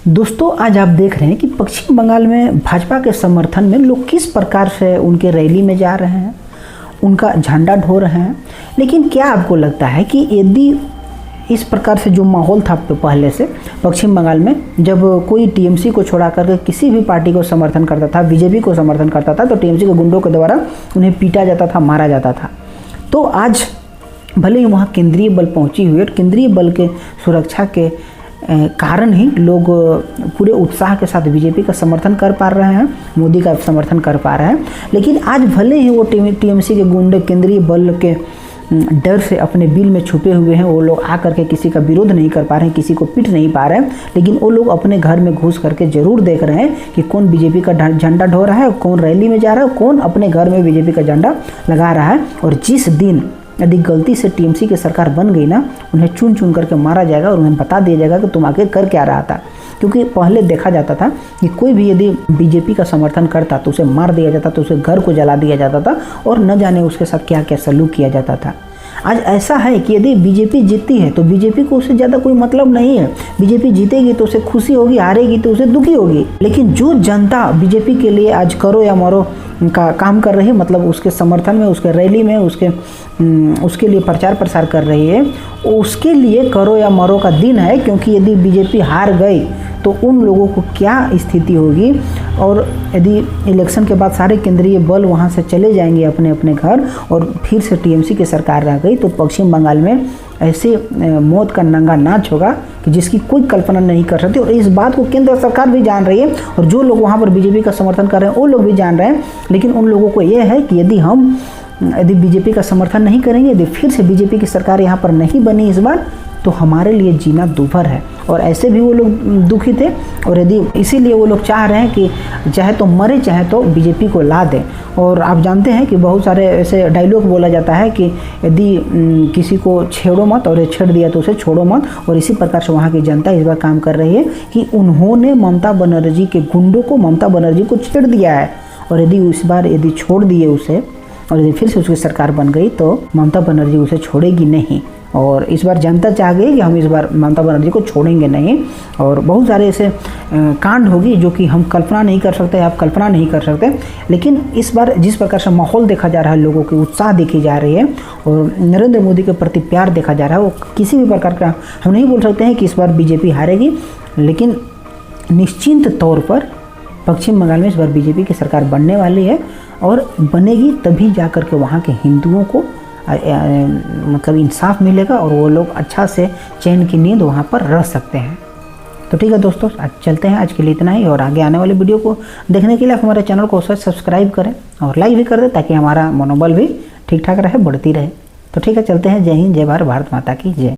दोस्तों, आज आप देख रहे हैं कि पश्चिम बंगाल में भाजपा के समर्थन में लोग किस प्रकार से उनके रैली में जा रहे हैं, उनका झंडा ढो रहे हैं। लेकिन क्या आपको लगता है कि यदि इस प्रकार से जो माहौल था पहले से पश्चिम बंगाल में, जब कोई टीएमसी को छोड़ा करके किसी भी पार्टी को समर्थन करता था, बीजेपी को समर्थन करता था, तो टीएमसी के गुंडों के द्वारा उन्हें पीटा जाता था, मारा जाता था। तो आज भले ही वहाँ केंद्रीय बल पहुँची हुई है, केंद्रीय बल के सुरक्षा के कारण ही लोग पूरे उत्साह के साथ बीजेपी का समर्थन कर पा रहे हैं, मोदी का समर्थन कर पा रहे हैं। लेकिन आज भले ही वो टीएमसी के गुंडे केंद्रीय बल के डर से अपने बिल में छुपे हुए हैं, वो लोग आकर के किसी का विरोध नहीं कर पा रहे हैं, किसी को पीट नहीं पा रहे हैं, लेकिन वो लोग अपने घर में घुस करके जरूर देख रहे हैं कि कौन बीजेपी का झंडा ढो रहा है, कौन रैली में जा रहा है, कौन अपने घर में बीजेपी का झंडा लगा रहा है। और जिस दिन यदि गलती से टीएमसी की सरकार बन गई ना, उन्हें चुन चुन करके मारा जाएगा और उन्हें बता दिया जाएगा कि तुम आगे कर क्या रहा था। क्योंकि पहले देखा जाता था कि कोई भी यदि बीजेपी का समर्थन करता तो उसे मार दिया जाता, तो उसे घर को जला दिया जाता था और न जाने उसके साथ क्या क्या सलूक किया जाता था। आज ऐसा है कि यदि बीजेपी जीतती है तो बीजेपी को उससे ज़्यादा कोई मतलब नहीं है। बीजेपी जीतेगी तो उसे खुशी होगी, हारेगी तो उसे दुखी होगी। लेकिन जो जनता बीजेपी के लिए आज करो या मरो का काम कर रही है, मतलब उसके समर्थन में, उसके रैली में, उसके लिए प्रचार प्रसार कर रही है, उसके लिए करो या मरो का दिन है। क्योंकि यदि बीजेपी हार गई तो उन लोगों को क्या स्थिति होगी, और यदि इलेक्शन के बाद सारे केंद्रीय बल वहां से चले जाएंगे अपने अपने घर और फिर से टीएमसी की सरकार रह गई, तो पश्चिम बंगाल में ऐसे मौत का नंगा नाच होगा कि जिसकी कोई कल्पना नहीं कर सकती। और इस बात को केंद्र सरकार भी जान रही है और जो लोग वहाँ पर बीजेपी का समर्थन कर रहे हैं वो लोग भी जान रहे हैं। लेकिन उन लोगों को ये है कि यदि बीजेपी का समर्थन नहीं करेंगे, यदि फिर से बीजेपी की सरकार यहाँ पर नहीं बनी इस बार, तो हमारे लिए जीना दूभर है। और ऐसे भी वो लोग दुखी थे, और यदि इसीलिए वो लोग चाह रहे हैं कि चाहे तो मरे चाहे तो बीजेपी को ला दें। और आप जानते हैं कि बहुत सारे ऐसे डायलॉग बोला जाता है कि यदि किसी को छेड़ो मत और छेड़ दिया तो उसे छोड़ो मत। और इसी प्रकार से वहाँ की जनता इस बार काम कर रही है कि उन्होंने ममता बनर्जी के गुंडों को, ममता बनर्जी को छेड़ दिया है। और यदि इस बार यदि छोड़ दिए उसे, और यदि फिर से उसकी सरकार बन गई, तो ममता बनर्जी उसे छोड़ेगी नहीं। और इस बार जनता चाह गई कि हम इस बार ममता बनर्जी को छोड़ेंगे नहीं। और बहुत सारे ऐसे कांड होगी जो कि हम कल्पना नहीं कर सकते, आप कल्पना नहीं कर सकते। लेकिन इस बार जिस प्रकार से माहौल देखा जा रहा है, लोगों की उत्साह देखी जा रही है और नरेंद्र मोदी के प्रति प्यार देखा जा रहा है, वो किसी भी प्रकार का हम नहीं बोल सकते हैं कि इस बार बीजेपी हारेगी। लेकिन निश्चिंत तौर पर पश्चिम बंगाल में इस बार बीजेपी की सरकार बनने वाली है, और बनेगी तभी जा कर के वहाँ के हिंदुओं को मतलब इंसाफ मिलेगा और वो लोग अच्छा से चैन की नींद वहाँ पर रह सकते हैं। तो ठीक है दोस्तों, आज चलते हैं। आज के लिए इतना ही, और आगे आने वाले वीडियो को देखने के लिए आप हमारे चैनल को सब्सक्राइब करें और लाइक भी कर दें, ताकि हमारा मनोबल भी ठीक ठाक रहे, बढ़ती रहे। तो ठीक है, चलते हैं। जय हिंद, जय भारत, भारत माता की जय।